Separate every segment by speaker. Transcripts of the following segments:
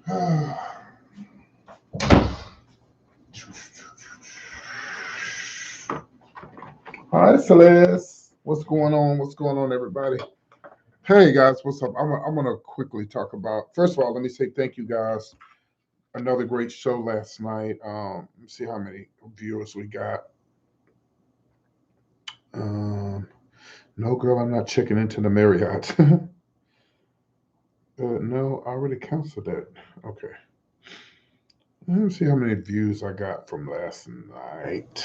Speaker 1: Hi, Celeste. What's going on? What's going on, everybody? Hey, guys, what's up? I'm gonna quickly talk about. First of all, let me say thank you, guys. Another great show last night. Let me see how many viewers we got. Um, no, girl, I'm not checking into the Marriott. No, I already canceled that. Okay. Let me see how many views I got from last night.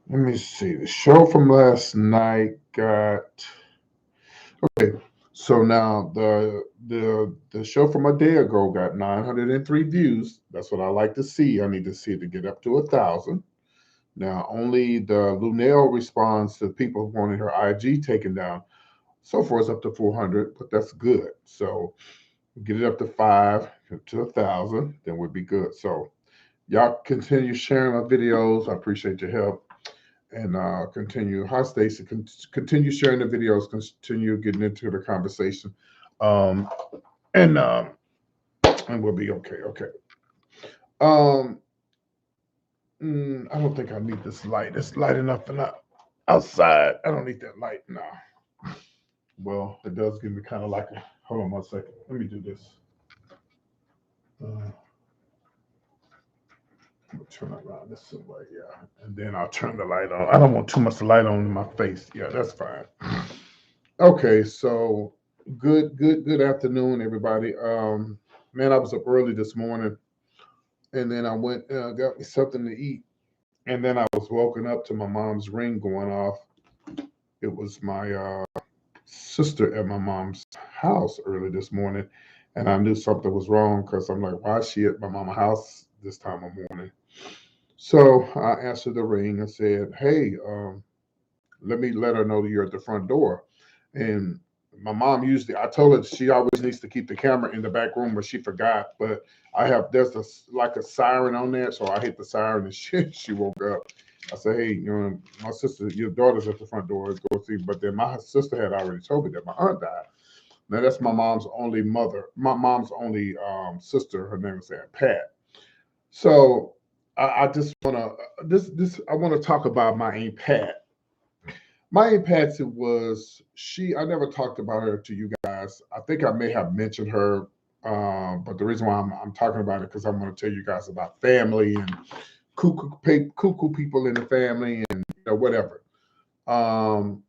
Speaker 1: Let me see. The show from last night got okay. So now the show from a day ago got 903 views. That's what I like to see. I need to see it to get up to 1,000. Now only the Lunel responds to people wanting her IG taken down. So far it's up to 400, but that's good. So get it up to to 1,000, then we'd be good. So y'all continue sharing my videos. I appreciate your help. And continue. Hi, Stacy. Continue sharing the videos. Continue getting into the conversation, um, and um, and we'll be okay. Okay. Um, I don't think I need this light. It's light enough enough outside. I don't need that light now. Well, it does give me kind of like a. Hold on 1 second. Let me do this. Uh, turn around this way, yeah, and then I'll turn the light on. I don't want too much light on my face. Yeah, that's fine. Okay, so good afternoon, everybody. Man, I was up early this morning, and then I went got me something to eat, and then I was woken up to my mom's ring going off. It was my sister at my mom's house early this morning, and I knew something was wrong because I'm like, why is she at my mama's house this time of morning? So I answered the ring and said, "Hey, let me let her know that you're at the front door." And my mom usually, I told her she always needs to keep the camera in the back room, but she forgot. But there's like a siren on there, so I hit the siren and she woke up. I said, "Hey, my sister, your daughter's at the front door. Go see." But then my sister had already told me that my aunt died. Now that's my mom's only mother, my mom's only sister. Her name is Aunt Pat. So I just wanna this I want to talk about my Aunt Pat. My Aunt Patsy was she. I never talked about her to you guys. I think I may have mentioned her, but the reason why I'm talking about it because I'm going to tell you guys about family and cuckoo people in the family and whatever. Um,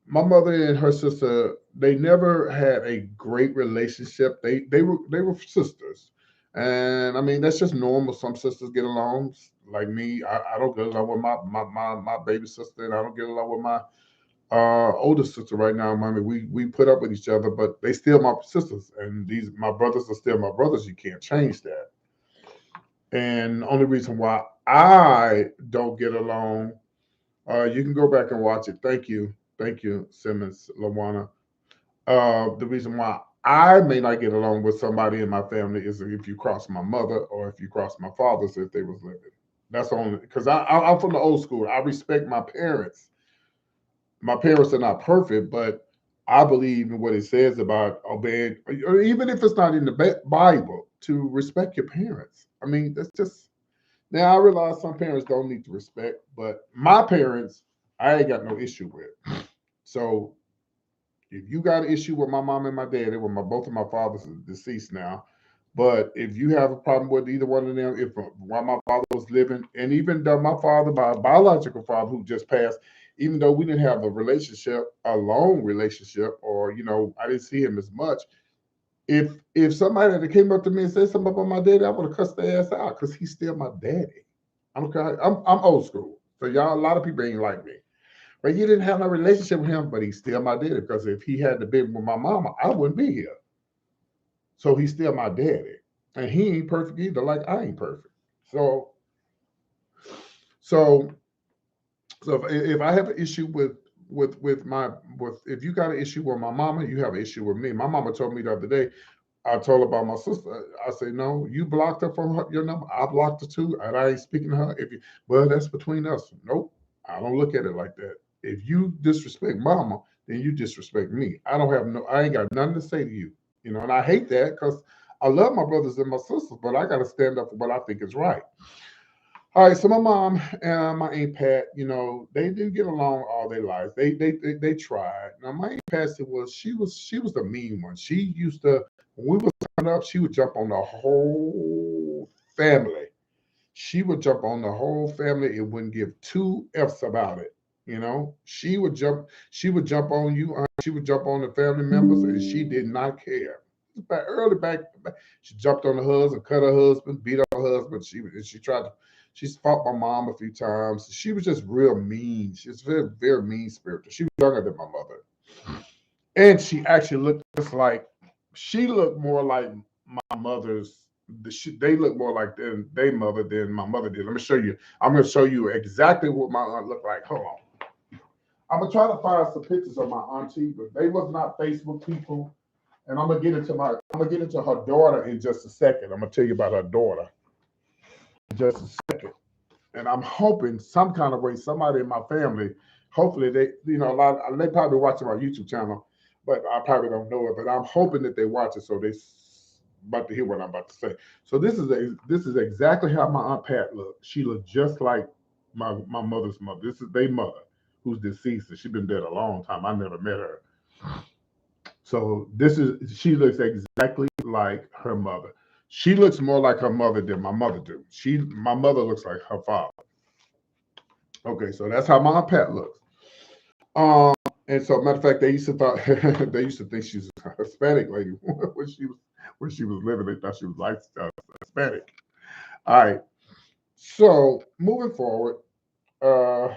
Speaker 1: my mother and her sister they never had a great relationship. They were sisters, and I mean that's just normal. Some sisters get along. Like me, I don't get along with my baby sister, and I don't get along with my older sister right now, mommy. We put up with each other, but they still my sisters, and these my brothers are still my brothers. You can't change that. And the only reason why I don't get along, you can go back and watch it. Thank you, Simmons Lawana. The reason why I may not get along with somebody in my family is if you cross my mother or if you cross my father's if they was living. That's only because I'm from the old school. I respect my parents. My parents are not perfect, but I believe in what it says about obeying, or even if it's not in the Bible, to respect your parents. I mean, that's just now I realize some parents don't need to respect, but my parents, I ain't got no issue with. So if you got an issue with my mom and my dad, they were both of my fathers are deceased now. But if you have a problem with either one of them, if while my father was living, and even though my father, my biological father who just passed, even though we didn't have a relationship, a long relationship, or I didn't see him as much. If somebody that came up to me and said something about my daddy, I would have cussed their ass out because he's still my daddy. I don't care. I'm old school, so y'all a lot of people ain't like me. But you didn't have no relationship with him, but he's still my daddy. Because if he hadn't been with my mama, I wouldn't be here. So he's still my daddy. And he ain't perfect either, like I ain't perfect. So so if I have an issue with if you got an issue with my mama, you have an issue with me. My mama told me the other day, I told her about my sister. I said, no, you blocked her from your number. I blocked her too, and I ain't speaking to her. Well, that's between us. Nope, I don't look at it like that. If you disrespect mama, then you disrespect me. I ain't got nothing to say to you. And I hate that because I love my brothers and my sisters, but I got to stand up for what I think is right. All right, so my mom and my aunt Pat, they didn't get along all their life. They tried. Now my aunt Patsy she was the mean one. She used to when we was coming up, she would jump on the whole family. She would jump on the whole family and wouldn't give two f's about it. She would jump on you. She would jump on the family members, and she did not care. Back, she jumped on the husband, cut her husband, beat up her husband. She's fought my mom a few times. She was just real mean. She was very, very mean spirited. She was younger than my mother. And she actually looked just like, she looked more like my mother's, they look more like their mother than my mother did. Let me show you. I'm going to show you exactly what my aunt looked like. Hold on. I'm going to try to find some pictures of my auntie, but they was not Facebook people. And I'm gonna get into her daughter in just a second. I'm gonna tell you about her daughter in just a second. And I'm hoping some kind of way somebody in my family, hopefully a lot, they probably watching my YouTube channel, but I probably don't know it. But I'm hoping that they watch it so they about to hear what I'm about to say. So this is exactly how my aunt Pat looked. She looked just like my mother's mother. This is their mother, who's deceased. She's been dead a long time. I never met her. So she looks exactly like her mother. She looks more like her mother than my mother do. My mother looks like her father. Okay, so that's how my Pat looks. Um, and so matter of fact, they used to think she's a Hispanic lady when she was living. They thought she was like Hispanic. All right. So moving forward, uh,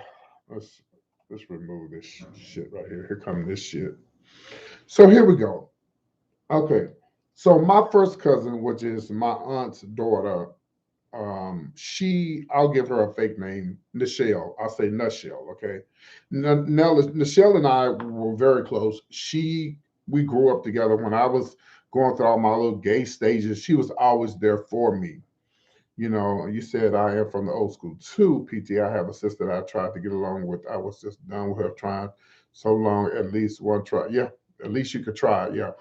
Speaker 1: let's let's remove this shit right here. Here comes this shit. So here we go. Okay. So my first cousin, which is my aunt's daughter, I'll give her a fake name, Nichelle. I'll say Nutshell, okay? Nichelle and I were very close. We grew up together. When I was going through all my little gay stages, she was always there for me. You said I am from the old school too, PT. I have a sister that I tried to get along with. I was just done with her trying so long, at least one try. Yeah, at least you could try, yeah.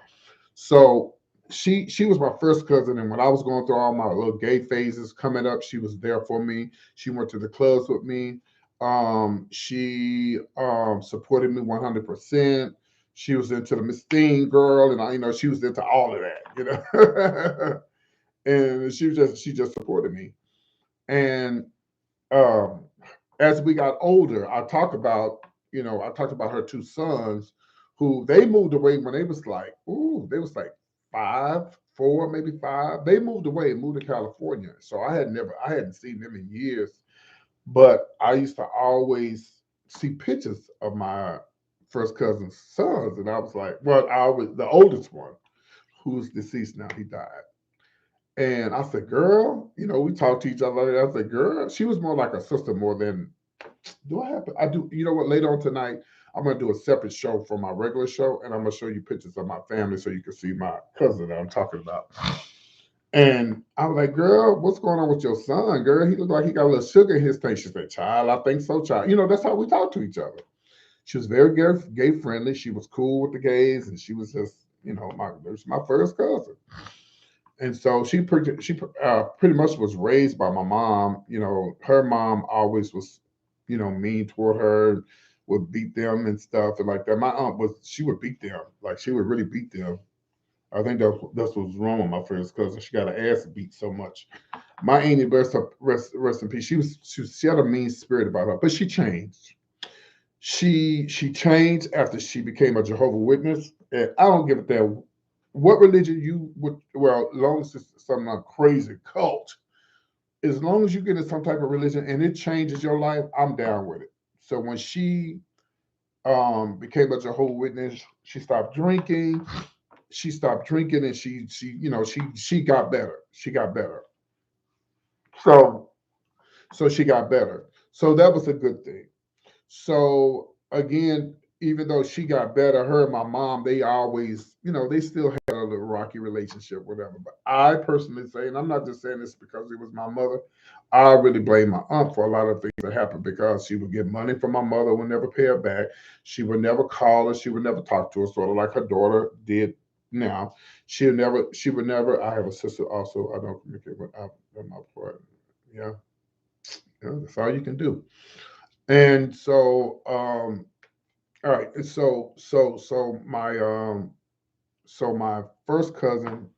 Speaker 1: So she was my first cousin, and when I was going through all my little gay phases coming up, she was there for me. She went to the clubs with me. She supported me 100%. She was into the Miss Thing girl, and she was into all of that. And she just supported me. And um, as we got older, I talked about her two sons, who they moved away when they was like 5, 4, maybe 5. They moved away and moved to California. So I hadn't seen them in years. But I used to always see pictures of my first cousin's sons, and I was like, well, I was the oldest one, who's deceased now. He died. And I said, girl, we talked to each other. I said, girl, she was more like a sister more than, do I have to? I do. You know what? Later on tonight, I'm going to do a separate show from my regular show, and I'm going to show you pictures of my family so you can see my cousin that I'm talking about. And I was like, girl, what's going on with your son, girl? He looked like he got a little sugar in his tank. She said, child, I think so, child. That's how we talk to each other. She was very gay friendly. She was cool with the gays, and she was just, my first cousin. And so she pretty much was raised by my mom. Her mom always was, mean toward her, would beat them and stuff and like that. My aunt she would beat them, like she would really beat them. I think that's what was wrong with my first cousin. She got her ass beat so much. My auntie, rest in peace. She had a mean spirit about her, but she changed. She changed after she became a Jehovah Witness, and I don't give a damn what religion you would. Well, as long as it's some crazy cult, as long as you get in some type of religion and it changes your life, I'm down with it. So when she became a Jehovah Witness, she stopped drinking. She stopped drinking, and she got better. She got better. So she got better. So that was a good thing. So again, even though she got better, her and my mom, they always, they still had a little rocky relationship, whatever. But I personally say, and I'm not just saying this because it was my mother, I really blame my aunt for a lot of things that happened because she would get money from my mother, would never pay her back. She would never call her, she would never talk to her, sort of like her daughter did now. She would never, I have a sister also, I don't communicate with, my part. Yeah, yeah, that's all you can do. And so, all right. So my first cousin,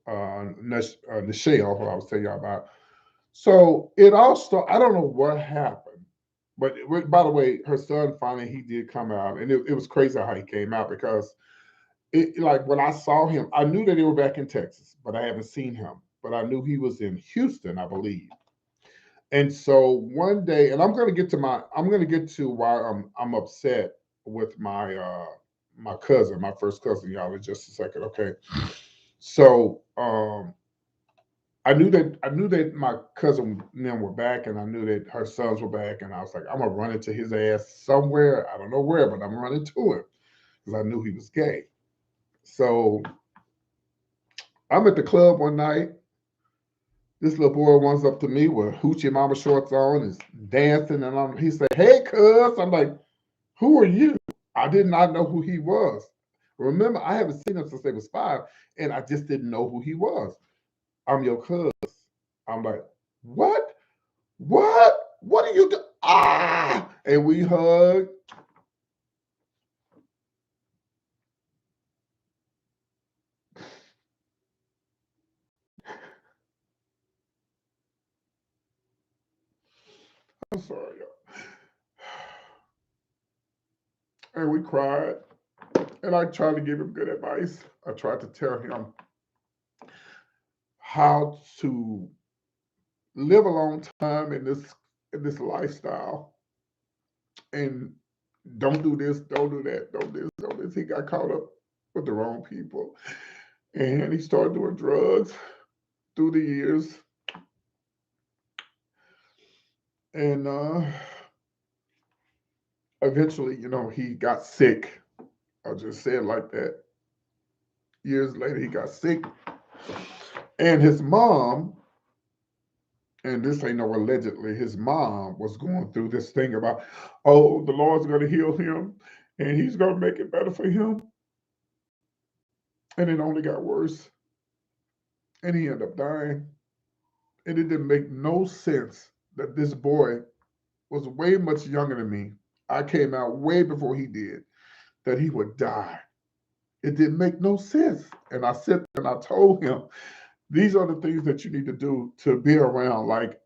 Speaker 1: Nichelle, who I was telling y'all about. So it all started. I don't know what happened, but by the way, her son finally he did come out, and it was crazy how he came out because like when I saw him, I knew that they were back in Texas, but I haven't seen him. But I knew he was in Houston, I believe. And so one day, and I'm gonna get to why I'm upset with my cousin, my first cousin, y'all, in just a second, okay? So I knew that my cousin and them were back, and I knew that her sons were back, and I was like, I'm gonna run into his ass somewhere. I don't know where, but I'm running to him because I knew he was gay. So I'm at the club one night. This little boy runs up to me with hoochie mama shorts on, is dancing, and he said, "Hey, cuz." I'm like, "Who are you?" I did not know who he was. Remember, I haven't seen him since they was 5, and I just didn't know who he was. I'm your cuz. I'm like, what? What? What are you doing? Ah! And we hugged. I'm sorry, y'all. And we cried. And I tried to give him good advice. I tried to tell him how to live a long time in this lifestyle, and don't do this, don't do that, don't this, don't this. He got caught up with the wrong people, and he started doing drugs through the years, and eventually, he got sick. I'll just say it like that. Years later, he got sick, and his mom, and this ain't no allegedly, his mom was going through this thing about, oh, the Lord's going to heal him, and he's going to make it better for him, and it only got worse, and he ended up dying, and it didn't make no sense that this boy was way much younger than me. I came out way before he did, that he would die. It didn't make no sense. And I said, and I told him, these are the things that you need to do to be around like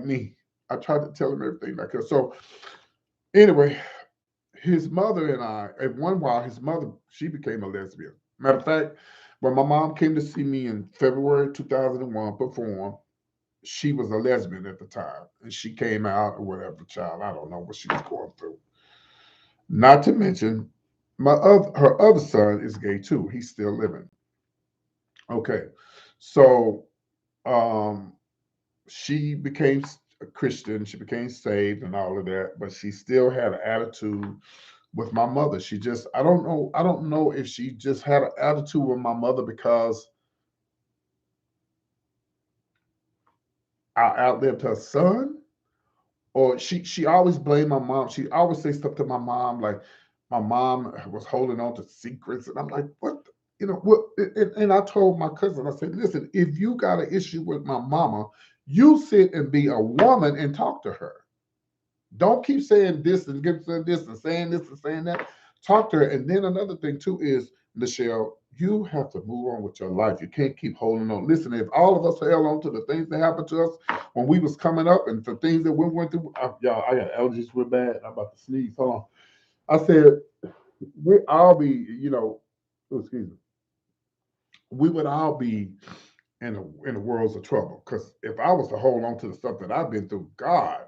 Speaker 1: me. I tried to tell him everything like that. So anyway, his mother and I, at one while, his mother, she became a lesbian. Matter of fact, when my mom came to see me in February 2001 perform, she was a lesbian at the time, and she came out or whatever. Child, I don't know what she was going through. Not to mention, her other son is gay too. He's still living. Okay, so um, she became a Christian. She became saved and all of that, but she still had an attitude with my mother. She just, I don't know. I don't know if she just had an attitude with my mother because I outlived her son, or she always blamed my mom. She always say stuff to my mom like my mom was holding on to secrets, and I'm like, what? What? And I told my cousin, I said, listen, if you got an issue with my mama, you sit and be a woman and talk to her. Don't keep saying this and saying this and saying this and saying that. Talk to her. And then another thing too is, Michelle, you have to move on with your life. You can't keep holding on. Listen, if all of us held on to the things that happened to us when we was coming up and the things that we went through, y'all, I got allergies real bad. I'm about to sneeze. Hold on. I said we all be, oh, excuse me, we would all be in the worlds of trouble. Because if I was to hold on to the stuff that I've been through, God.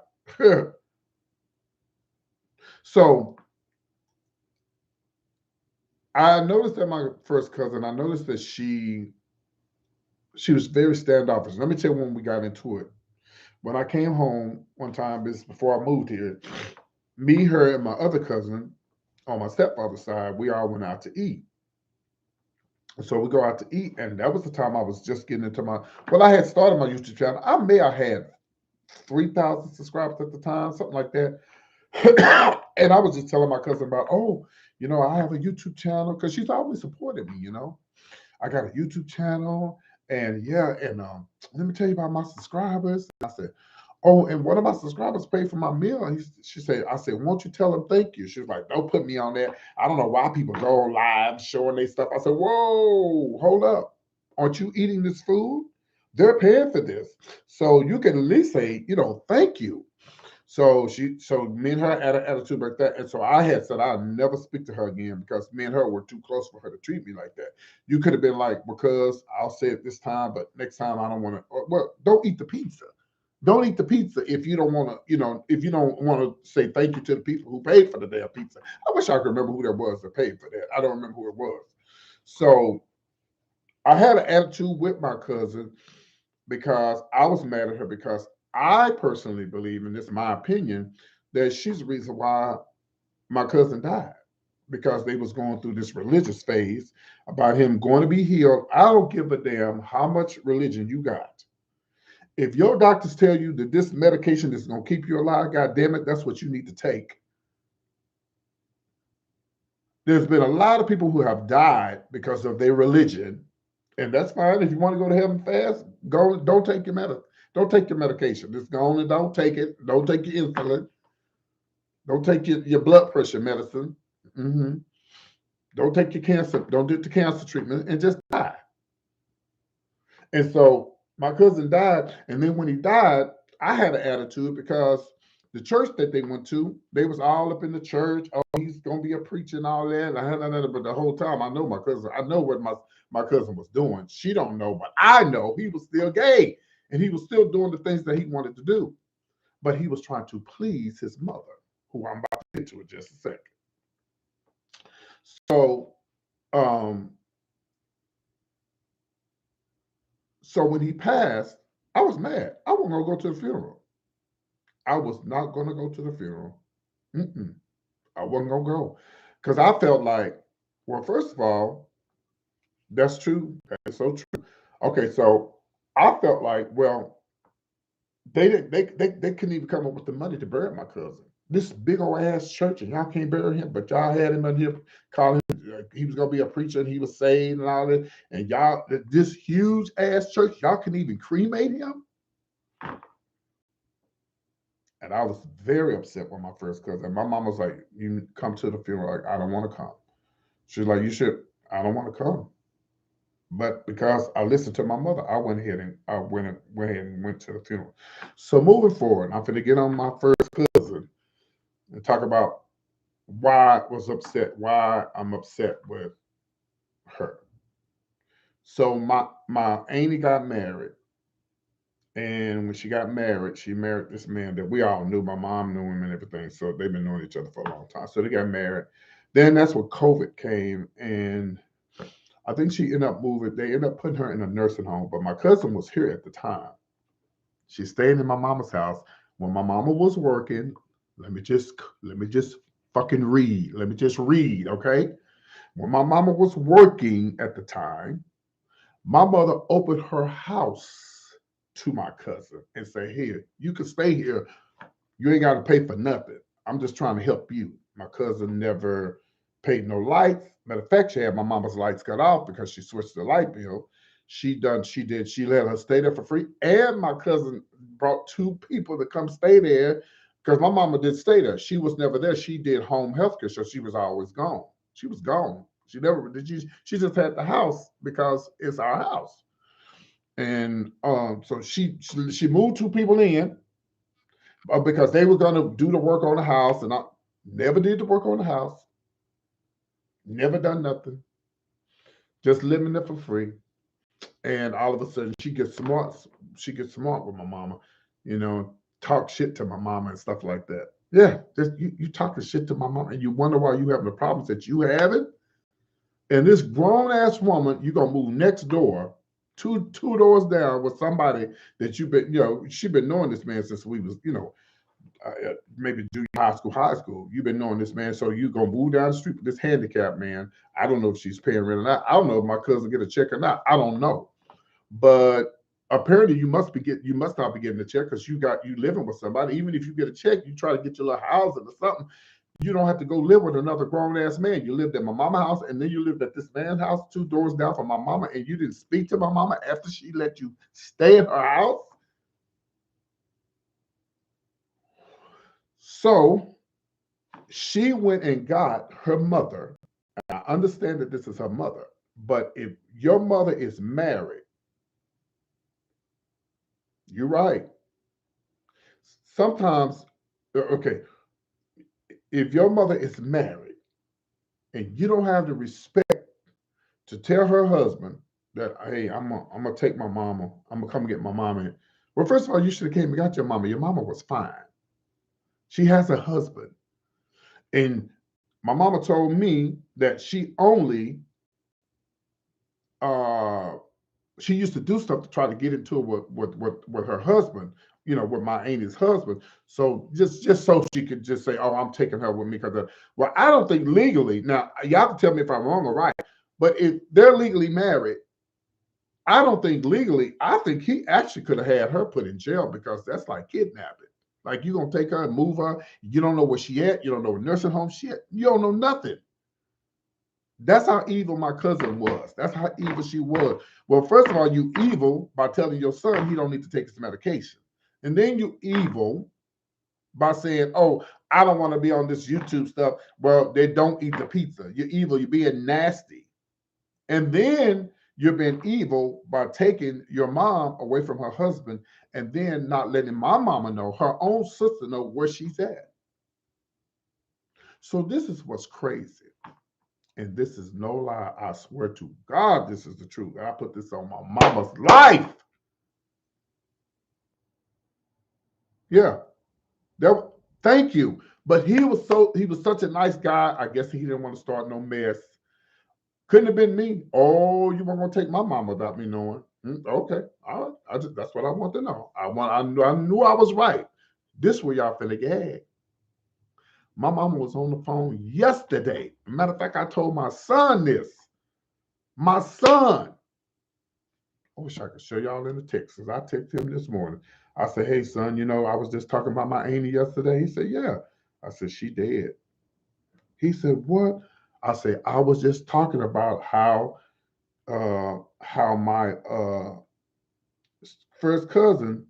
Speaker 1: So I noticed that my first cousin, I noticed that she was very standoffish. Let me tell you when we got into it. When I came home one time, this before I moved here, me, her, and my other cousin. on my stepfather's side, we all went out to eat. So we go out to eat, and that was the time I was just getting into my. Well, I had started my YouTube channel. I may have had 3,000 subscribers at the time, something like that. And I was just telling my cousin about, oh, I have a YouTube channel because she's always supported me. I got a YouTube channel, and yeah, and let me tell you about my subscribers. I said, oh, and one of my subscribers paid for my meal. And she said, I said, won't you tell them thank you? She was like, don't put me on that. I don't know why people go on live showing their stuff. I said, whoa, hold up. Aren't you eating this food? They're paying for this. So you can at least say, thank you. So me and her had an attitude like that. And so I had said I'd never speak to her again because me and her were too close for her to treat me like that. You could have been like, because I'll say it this time, but next time I don't want to, well, don't eat the pizza. Don't eat the pizza if you don't want to, if you don't want to say thank you to the people who paid for the damn pizza. I wish I could remember who that was that paid for that. I don't remember who it was. So I had an attitude with my cousin because I was mad at her because I personally believe, and this is my opinion, that she's the reason why my cousin died because they was going through this religious phase about him going to be healed. I don't give a damn how much religion you got. If your doctors tell you that this medication is going to keep you alive, God damn it, that's what you need to take. There's been a lot of people who have died because of their religion, and that's fine. If you want to go to heaven fast, go. Don't take your Don't take your medication. Just go on and don't take it. Don't take your insulin. Don't take your blood pressure medicine. Hmm. Don't take your cancer. Don't do the cancer treatment and just die. And so my cousin died, and then when he died, I had an attitude because the church that they went to, they was all up in the church. Oh, he's gonna be a preacher and all that. And I had none but the whole time I know my cousin. I know what my cousin was doing. She don't know, but I know he was still gay and he was still doing the things that he wanted to do. But he was trying to please his mother, who I'm about to get to in just a second. So, um, so when he passed, I was mad. I wasn't gonna go to the funeral. I was not gonna go to the funeral. Mm-mm. I wasn't gonna go because I felt like, well, first of all, that's true. That's so true. Okay, so I felt like, well, they couldn't even come up with the money to bury my cousin. This big old ass church, and y'all can't bury him, but y'all had him in here, calling him he was gonna be a preacher and he was saved and all that. And y'all, this huge ass church, y'all can even cremate him. And I was very upset with my first cousin. My mom was like, "You come to the funeral." Like, I don't want to come. She's like, "You should." I don't want to come. But because I listened to my mother, I went ahead and went to the funeral. So moving forward, I'm going to get on my first cousin and talk about why I was upset, why I'm upset with her. So my auntie got married, and when she got married, she married this man that we all knew. My mom knew him and everything, so they've been knowing each other for a long time. So they got married. Then that's when COVID came, and I think she ended up moving. They ended up putting her in a nursing home, but my cousin was here at the time. She stayed in my mama's house when my mama was working. Let me just fucking read. Let me just read, okay? When my mama was working at the time, my mother opened her house to my cousin and said, "Here, you can stay here. You ain't got to pay for nothing. I'm just trying to help you." My cousin never paid no lights. Matter of fact, she had my mama's lights cut off because she switched the light bill. She let her stay there for free. And my cousin brought two people to come stay there because my mama did stay there. She was never there. She did home health care, so she was always gone. She was gone. She never did. She just had the house because it's our house. And so she moved two people in because they were going to do the work on the house, and I never did the work on the house, never done nothing, just living there for free. And all of a sudden, she gets smart. She gets smart with my mama, you know, talk shit to my mama and stuff like that. Yeah, just you talking shit to my mama, and you wonder why you having the problems that you having. And this grown ass woman, you gonna move next door, two doors down with somebody that you've been, she been knowing this man since we was, maybe junior high school. You've been knowing this man, so you gonna move down the street with this handicapped man. I don't know if she's paying rent or not. I don't know if my cousin get a check or not. I don't know, but apparently you must not be getting a check because you living with somebody. Even if you get a check, you try to get your little house or something. You don't have to go live with another grown ass man. You lived at my mama's house, and then you lived at this man's house 2 doors down from my mama, and you didn't speak to my mama after she let you stay in her house. So she went and got her mother. I understand that this is her mother, but if your mother is married, you're right. Sometimes, okay, if your mother is married and you don't have the respect to tell her husband that, hey, I'm gonna take my mama, I'm gonna come get my mama. Well, first of all, you should have came and got your mama. Your mama was fine. She has a husband. And my mama told me that uh she used to do stuff to try to get into it with her husband, with my auntie's husband. So just so she could just say, "Oh, I'm taking her with me," because well, I don't think legally. Now, y'all can tell me if I'm wrong or right, but if they're legally married, I don't think legally. I think he actually could have had her put in jail because that's like kidnapping. Like you gonna take her and move her. You don't know where she at. You don't know where nursing home she at. You don't know nothing. That's how evil my cousin was. That's how evil she was. Well, first of all, you evil by telling your son he don't need to take his medication. And then you evil by saying, oh, I don't want to be on this YouTube stuff. Well, they don't eat the pizza. You're evil. You're being nasty. And then you're being evil by taking your mom away from her husband and then not letting my mama know, her own sister know where she's at. So this is what's crazy. And this is no lie. I swear to God, this is the truth. I put this on my mama's life. Yeah. That, thank you. But he was such a nice guy. I guess he didn't want to start no mess. Couldn't have been me. Oh, you weren't gonna take my mama without me knowing. Okay. All right. That's what I want to know. I knew I was right. This where y'all finna get. My mama was on the phone yesterday. Matter of fact, I told my son this. My son. I wish I could show y'all in the text. I texted him this morning. I said, hey, son, I was just talking about my auntie yesterday. He said, yeah. I said, she dead. He said, what? I said, I was just talking about how my first cousin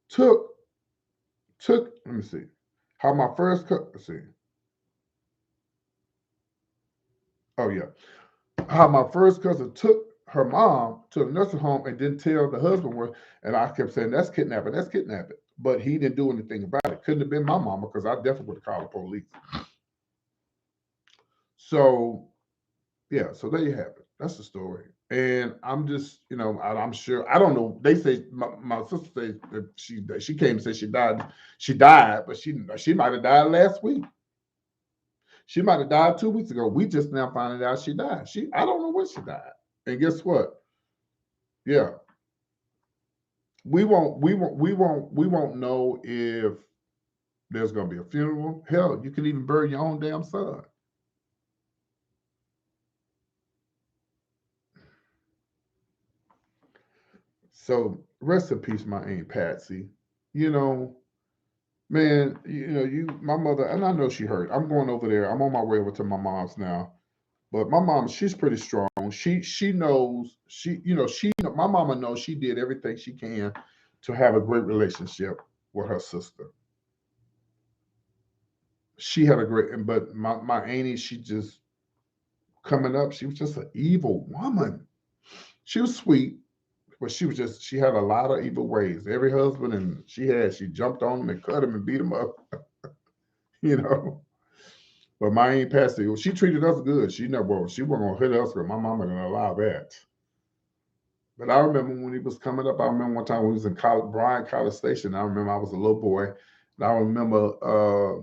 Speaker 1: took, let me see, how my first cousin, see. Oh, yeah. How my first cousin took her mom to a nursing home and didn't tell the husband where, and I kept saying, that's kidnapping, that's kidnapping. But he didn't do anything about it. Couldn't have been my mama because I definitely would have called the police. So, yeah, so there you have it. That's the story. And I'm just, I'm sure, I don't know. They say, my sister says that she came and said she died. She died, but she might have died last week. She might have died 2 weeks ago. We just now finding out she died. I don't know when she died. And guess what? Yeah, we won't know if there's gonna be a funeral. Hell, you can even bury your own damn son. So rest in peace, my Aunt Patsy. You know, man, my mother, and I know she hurt. I'm going over there. I'm on my way over to my mom's now. But my mom, she's pretty strong. She knows my mama knows she did everything she can to have a great relationship with her sister. She had a great, but my auntie, she just coming up, she was just an evil woman. She was sweet, but she had a lot of evil ways. Every husband and she jumped on him and cut him and beat him up, you know. But my Aunt Patsy, she treated us good. She wasn't gonna hit us, but my mama didn't allow that. But I remember when he was coming up, I remember one time when he was in Bryan College Station. I remember I was a little boy. And I remember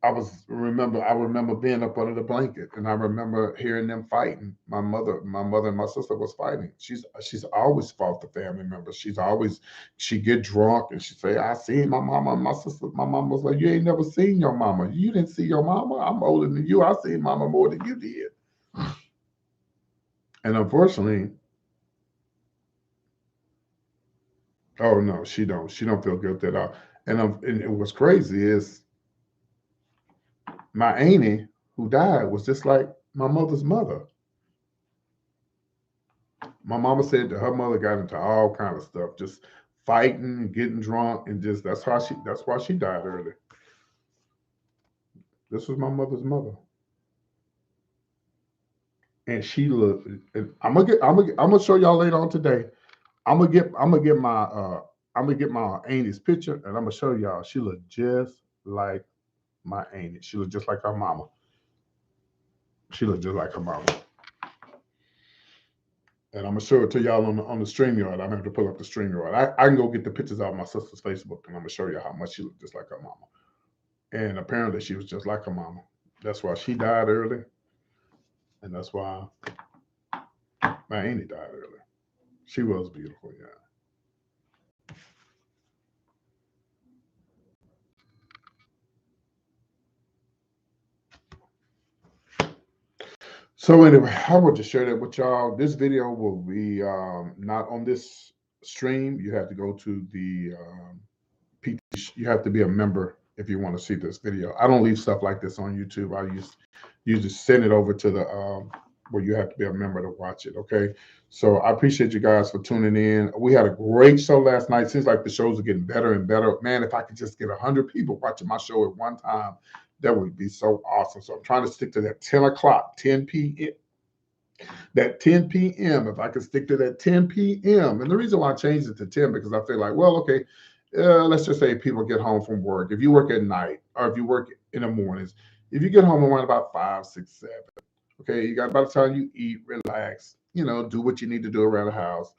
Speaker 1: I remember being up under the blanket, and I remember hearing them fighting. My mother and my sister was fighting. She's always fought the family members. She get drunk and she say, I seen my mama and my sister. My mama was like, you ain't never seen your mama. You didn't see your mama. I'm older than you. I seen mama more than you did. And unfortunately, oh no, she don't. She don't feel guilty at all. And what's crazy is my auntie who died was just like my mother's mother. My mama said that her mother got into all kind of stuff, just fighting, getting drunk, and just that's why she died early. This was my mother's mother, and she looked. And I'm gonna show y'all later on today. I'm gonna get my auntie's picture, and I'm gonna show y'all. She looked just like my auntie. She looked just like her mama. She looked just like her mama. And I'm gonna show it to y'all on the StreamYard. I'm gonna have to pull up the StreamYard. I can go get the pictures out of my sister's Facebook, and I'm gonna show you how much she looked just like her mama. And apparently, she was just like her mama. That's why she died early, and that's why my auntie died early. She was beautiful, yeah. So anyway, I want to share that with y'all. This video will be not on this stream. You have to go to the you have to be a member if you want to see this video. I don't leave stuff like this on YouTube. You just send it over to the where you have to be a member to watch it. Okay. So I appreciate you guys for tuning in. We had a great show last night. Seems like the shows are getting better and better. Man, if I could just get 100 people watching my show at one time, that would be so awesome. So I'm trying to stick to that 10 o'clock, 10 p.m. That 10 p.m. If I could stick to that 10 p.m. And the reason why I changed it to 10 because I feel like, well, okay, let's just say people get home from work. If you work at night or if you work in the mornings, if you get home around about 5, 6, 7, okay, you got by the time you eat, relax, do what you need to do around the house,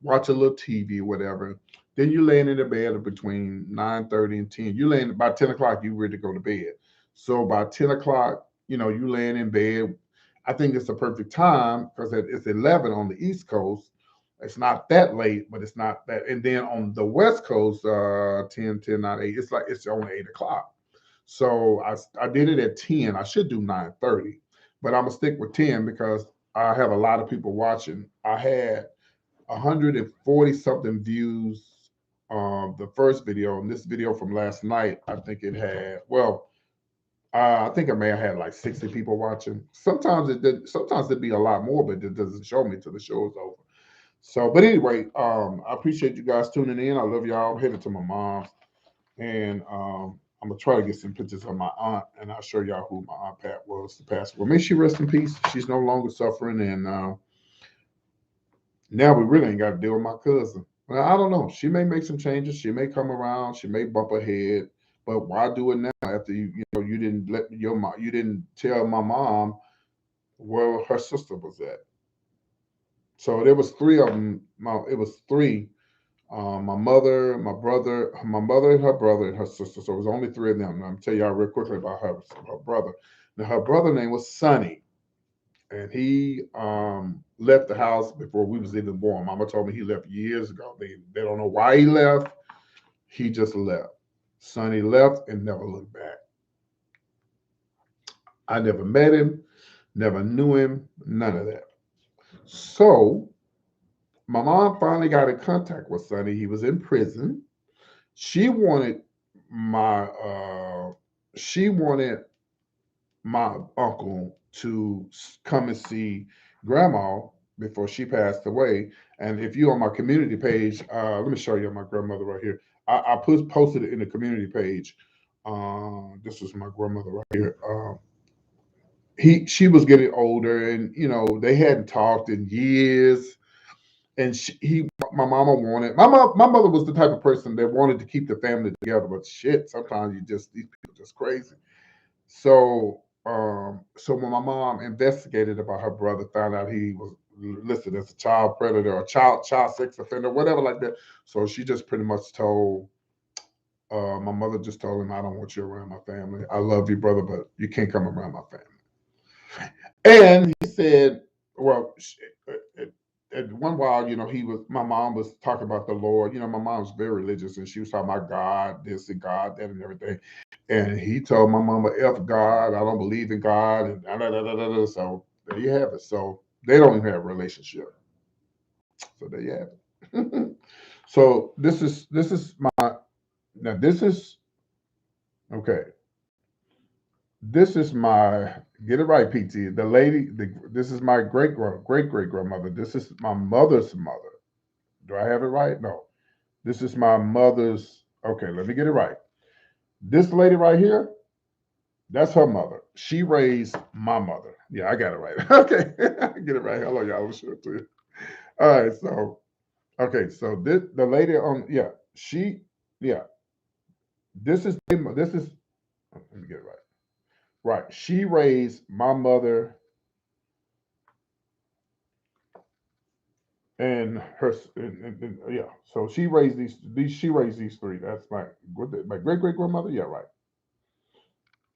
Speaker 1: watch a little TV, whatever. Then you laying in the bed between 9:30 and 10. You laying by 10 o'clock, you ready to go to bed. So by 10 o'clock, you laying in bed. I think it's the perfect time because it's 11 on the East Coast. It's not that late, but it's not that. And then on the West Coast, 10, 10, 9, 8, it's like it's only 8 o'clock. So I did it at 10. I should do 9:30, but I'm going to stick with 10 because I have a lot of people watching. I had 140 something views the first video, and this video from last night, I think it had, well, I think I may have had like 60 people watching. Sometimes it'd be a lot more, but it doesn't show me till the show is over. So, but anyway, I appreciate you guys tuning in. I love y'all. I'm headed to my mom's, and I'm gonna try to get some pictures of my aunt, and I'll show y'all who my aunt Pat was, the pastor. Well, may she rest in peace. She's no longer suffering, and now we really ain't got to deal with my cousin. Well, I don't know. She may make some changes. She may come around. She may bump her head. But why do it now after you didn't let your mom, you didn't tell my mom where her sister was at. So there was three of them. It was three. My mother and her brother and her sister. So it was only three of them. And I'm gonna tell y'all real quickly about her brother. Now her brother name was Sonny, and he left the house before we was even born. Mama told me he left years ago. They don't know why he left. He just left. Sonny left and never looked back. I never met him, never knew him, none of that. So my mom finally got in contact with Sonny. He was in prison. She wanted my she wanted my uncle to come and see grandma before she passed away. And if you on my community page, let me show you my grandmother right here. I posted it in the community page. This was my grandmother right here. She was getting older, and they hadn't talked in years. And my mama wanted my mother was the type of person that wanted to keep the family together. But shit, sometimes these people just crazy. So when my mom investigated about her brother, found out he was listed as a child predator or child sex offender, whatever like that. So she just pretty much told My mother just told him, I don't want you around my family. I love you, brother, but you can't come around my family. And he said, well, at one while, my mom was talking about the Lord. My mom was very religious and she was talking about God, this and God, that and everything. And he told my mama, F God, I don't believe in God. And da, da, da, da, da. So there you have it. So they don't even have a relationship. So there you have it. So this is my, now this is, okay. This is my, get it right, PT. The lady, this is my great great grandmother. This is my mother's mother. Do I have it right? No. This is my mother's. Okay, let me get it right. This lady right here, that's her mother. She raised my mother. Yeah, I got it right. Okay, get it right. Hello, y'all. I'll show it to you. All right, so okay, so this the lady on, yeah, she, yeah, this is. Let me get it right. Right, she raised my mother and her, yeah. So she raised these. She raised these three. That's my great great grandmother. Yeah, right.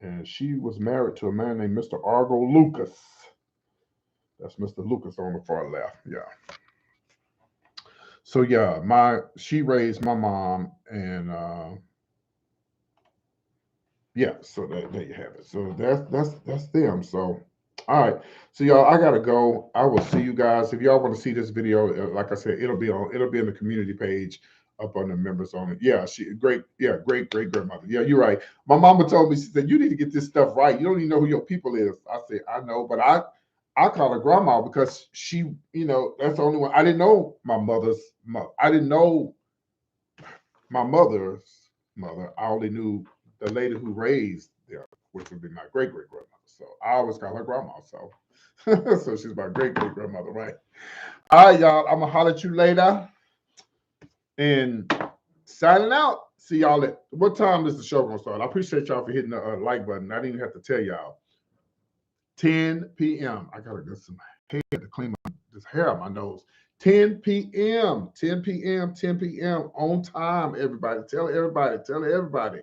Speaker 1: And she was married to a man named Mr. Argo Lucas. That's Mr. Lucas on the far left. Yeah. So yeah, my she raised my mom, and yeah. So there you have it. So that's them. So all right. So y'all, I gotta go. I will see you guys. If y'all want to see this video, like I said, it'll be on the community page up on the members on it. Yeah, great great grandmother. Yeah, you're right. My mama told me, she said, you need to get this stuff right. You don't even know who your people is. I said, I know, but I call her grandma because she, that's the only one. I didn't know my mother's mother. I didn't know my mother's mother. I only knew the lady who raised them, which would be my great great grandmother. So I always call her grandma. So, so she's my great great grandmother, right? All right, y'all. I'm gonna holler at you later and signing out. See y'all at what time is the show gonna start? I appreciate y'all for hitting the like button. I didn't even have to tell y'all. 10 p.m. I gotta get some hair to clean this hair out my nose. 10 p.m. 10 p.m. 10 p.m. on time. Everybody, tell everybody, tell everybody.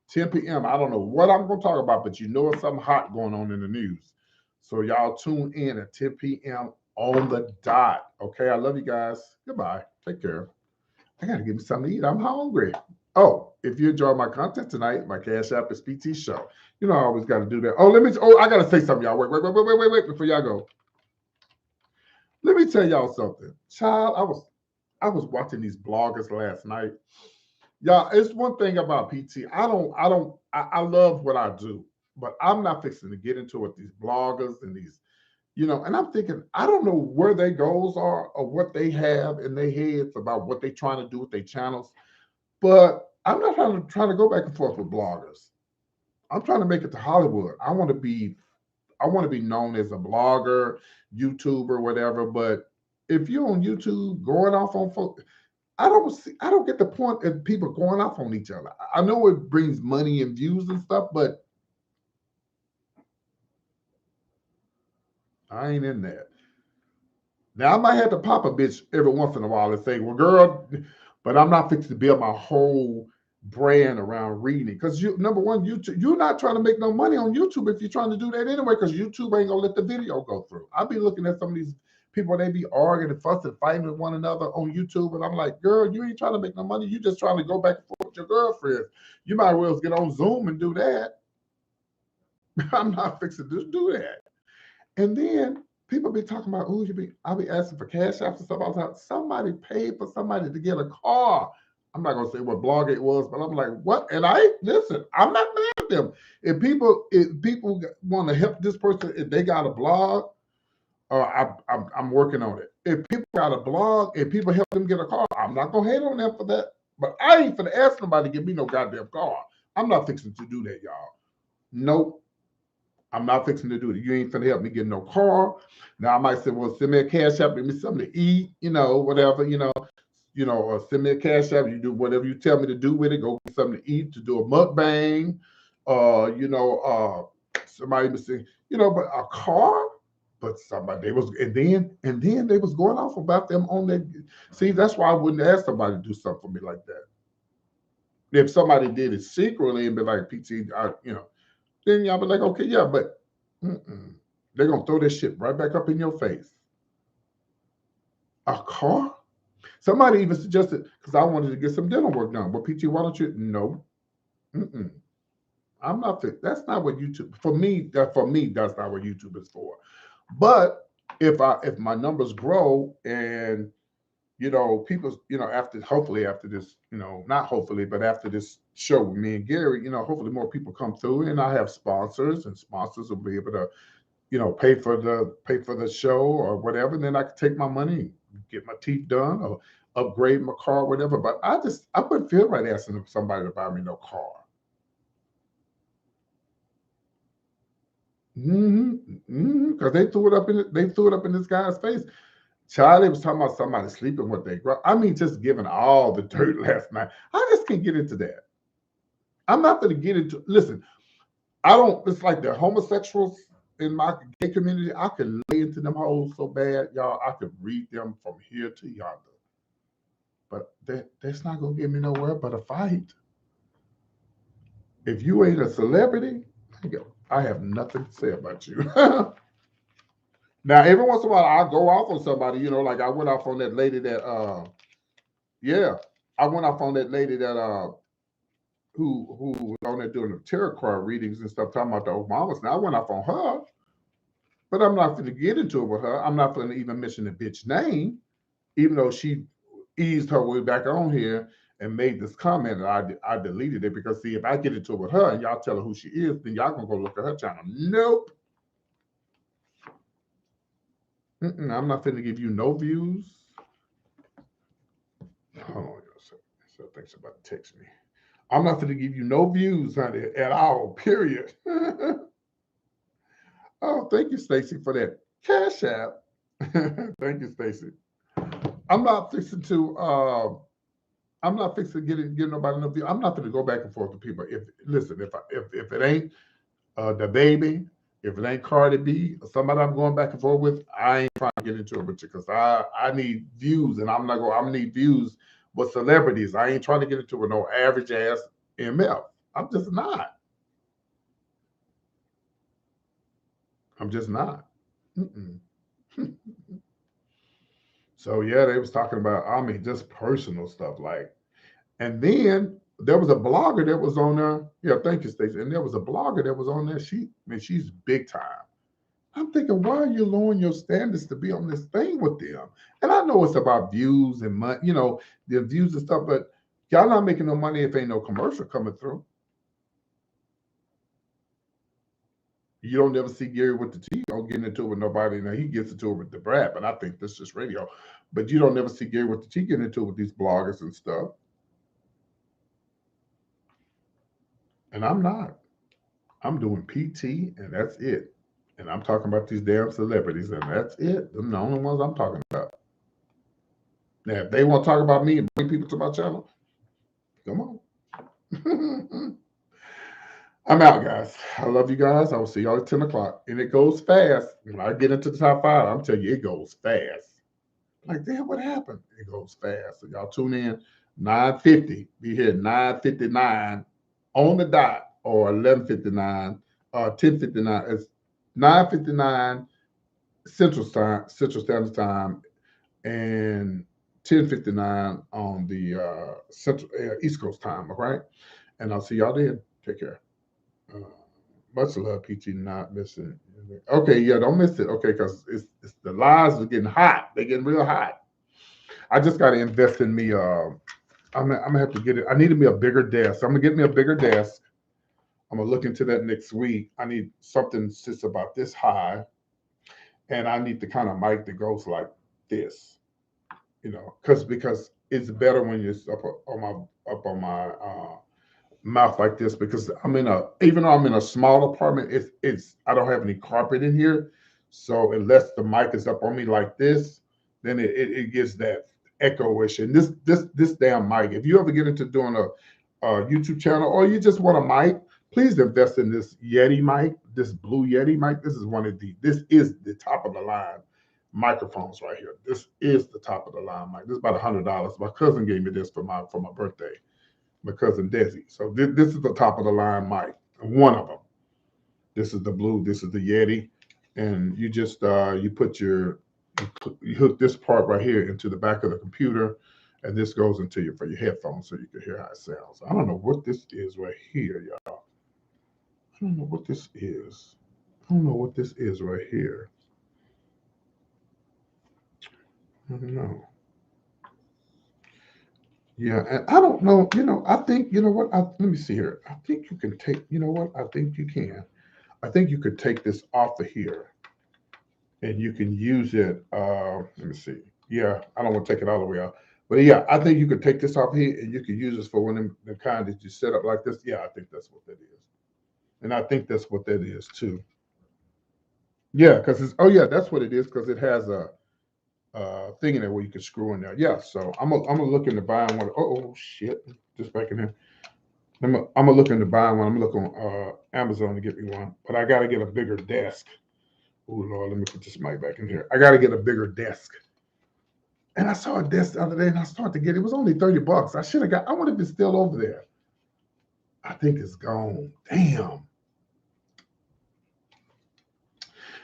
Speaker 1: 10 p.m. I don't know what I'm gonna talk about, but it's something hot going on in the news. So y'all tune in at 10 p.m. on the dot. Okay, I love you guys. Goodbye. Take care. I gotta give me something to eat. I'm hungry. Oh, if you enjoy my content tonight, my cash app is ptsshow. I always got to do that. I gotta say something, y'all. Wait, before y'all go. Let me tell y'all something. Child, I was watching these bloggers last night. Y'all, it's one thing about PT. I love what I do, but I'm not fixing to get into it. These bloggers and these, and I'm thinking, I don't know where their goals are or what they have in their heads about what they're trying to do with their channels. But I'm not trying to go back and forth with bloggers. I'm trying to make it to Hollywood. I want to be known as a blogger, YouTuber, whatever. But if you're on YouTube going off on folks, I don't get the point of people going off on each other. I know it brings money and views and stuff, but I ain't in that. Now I might have to pop a bitch every once in a while and say, "Well, girl," but I'm not fixing to build my whole brand around reading. Because number one, YouTube, you're not trying to make no money on YouTube if you're trying to do that anyway. Because YouTube ain't gonna let the video go through. I'll be looking at some of these people, they be arguing and fussing, fighting with one another on YouTube, and I'm like, girl, you ain't trying to make no money. You just trying to go back and forth with your girlfriend. You might as well get on Zoom and do that. I'm not fixing to do that. And then people be talking about, I'll be asking for cash apps and stuff all the time. Somebody paid for somebody to get a car. I'm not gonna say what blog it was, but I'm like, what? And listen, I'm not mad at them. If people want to help this person, if they got a blog, I'm working on it. If people got a blog and people help them get a car, I'm not gonna hate on them for that. But I ain't finna ask somebody to give me no goddamn car. I'm not fixing to do that, y'all. Nope. I'm not fixing to do it. You ain't finna help me get no car. Now I might say, well, send me a cash app, give me something to eat, whatever, or send me a cash app. You do whatever you tell me to do with it. Go get something to eat, to do a mukbang. Somebody was saying, but a car. But somebody they was and then they was going off about them on that. See, that's why I wouldn't ask somebody to do something for me like that. If somebody did it secretly and be like, PT, then y'all be like, okay, yeah, but they're gonna throw this shit right back up in your face. A car? Somebody even suggested, because I wanted to get some dental work done. Well, PT, why don't you? No, I'm not. That's not what YouTube. For me, that's not what YouTube is for. But if my numbers grow and people, hopefully after this, not hopefully, but after this show with me and Gary, hopefully more people come through and I have sponsors and sponsors will be able to, pay for the show or whatever. And then I can take my money, get my teeth done or upgrade my car, whatever. But I wouldn't feel right asking somebody to buy me no car. Because they threw it up in this guy's face. Charlie was talking about somebody sleeping with their girl. I mean, just giving all the dirt last night. I just can't get into that. I'm not going to get into. Listen, I don't. It's like the homosexuals in my gay community. I can lay into them hoes so bad, y'all. I could read them from here to yonder. But that's not going to get me nowhere but a fight. If you ain't a celebrity, I have nothing to say about you. Now, every once in a while, I'll go off on somebody, like I went off on that lady that, yeah, I went off on that lady that, who was on there doing the tarot card readings and stuff, talking about the Obamas. Now, I went off on her, but I'm not going to get into it with her. I'm not going to even mention the bitch name, even though she eased her way back on here and made this comment, and I deleted it because, see, if I get into it with her and y'all tell her who she is, then y'all going to go look at her channel. Nope. I'm not going to give you no views. Hold on a second. So I think she's about to text me. I'm not going to give you no views, honey, at all, period. Oh, thank you, Stacy, for that cash app. Thank you, Stacy. I'm not fixing to get nobody no view. I'm not going to go back and forth with people. If it ain't the baby, if it ain't Cardi B, or somebody I'm going back and forth with, I ain't trying to get into it with you because I need views, and I'm gonna need views with celebrities. I ain't trying to get into it with no average ass MF. I'm just not. I'm just not. So yeah, they was talking about, just personal stuff like, and then there was a blogger that was on there. Yeah, thank you, Stacey. And there was a blogger that was on there. She's big time. I'm thinking, why are you lowering your standards to be on this thing with them? And I know it's about views and money, the views and stuff, but y'all not making no money if ain't no commercial coming through. You don't ever see Gary with the T. Don't get into it with nobody. Now he gets into it with the Brad, but I think this is radio. But you don't ever see Gary with the T get into it with these bloggers and stuff. And I'm not. I'm doing PT, and that's it. And I'm talking about these damn celebrities, and that's it. Them the only ones I'm talking about. Now, if they want to talk about me and bring people to my channel, come on. I'm out, guys. I love you guys. I will see y'all at 10 o'clock. And it goes fast. When I get into the top 5, I'm telling you, it goes fast. Like, damn, what happened? It goes fast. So y'all tune in 9:50. Be here 9:59 on the dot, or 11:59, 10:59. It's 9:59 Central Standard Time, and 10:59 on the Central East Coast time. All right, and I'll see y'all then. Take care. Much love, PT. Not missing. Okay, yeah, don't miss it. Okay, because it's the lives are getting hot. They're getting real hot. I just got to invest in me. I'm gonna have to get it. I need me a bigger desk. I'm gonna get me a bigger desk. I'm gonna look into that next week. I need something that's just about this high, and I need the kind of mic that goes like this. Because it's better when you're up on my mouth like this, because even though I'm in a small apartment, it's I don't have any carpet in here, so unless the mic is up on me like this, then it gives that echo-ish. And this damn mic, if you ever get into doing a YouTube channel, or you just want a mic, please invest in this Yeti mic, this Blue Yeti mic. This is the top of the line microphones right here. This is the top of the line mic. This is about $100. My cousin gave me this for my birthday. my cousin Desi. So this is the top of the line mic, one of them. This is the blue. This is the Yeti, and you just you hook this part right here into the back of the computer, and this goes into for your headphones so you can hear how it sounds. I don't know what this is right here, y'all. I don't know what this is. I don't know what this is right here. I don't know. Yeah, and I don't know. I think what. Let me see here. I think you can take. You know what? I think you can. I think you could take this off of here, and you can use it. Let me see. Yeah, I don't want to take it all the way out, but yeah, I think you could take this off here, and you could use this for one of the kind that you set up like this. Yeah, I think that's what that is, and I think that's what that is too. Yeah, because it's. Oh yeah, that's what it is because it has a thing in there where you can screw in there. Yeah, so I'm gonna look into buying one. Oh shit, just back in here. I'm gonna look into buying one. I'm gonna look on Amazon to get me one, but I gotta get a bigger desk. Oh Lord, let me put this mic back in here. I gotta get a bigger desk. And I saw a desk the other day, and I started to get it. Was only $30. I should have got. I wonder if it's still over there. I think it's gone. Damn.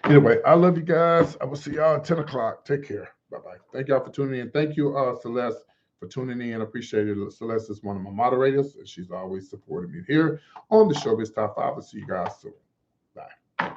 Speaker 1: Anyway, I love you guys. I will see y'all at 10 o'clock. Take care. Bye bye. Thank y'all for tuning in. Thank you, Celeste, for tuning in. Appreciate it. Celeste is one of my moderators, and she's always supported me here on the Showbiz Top 5. I'll see you guys soon. Bye.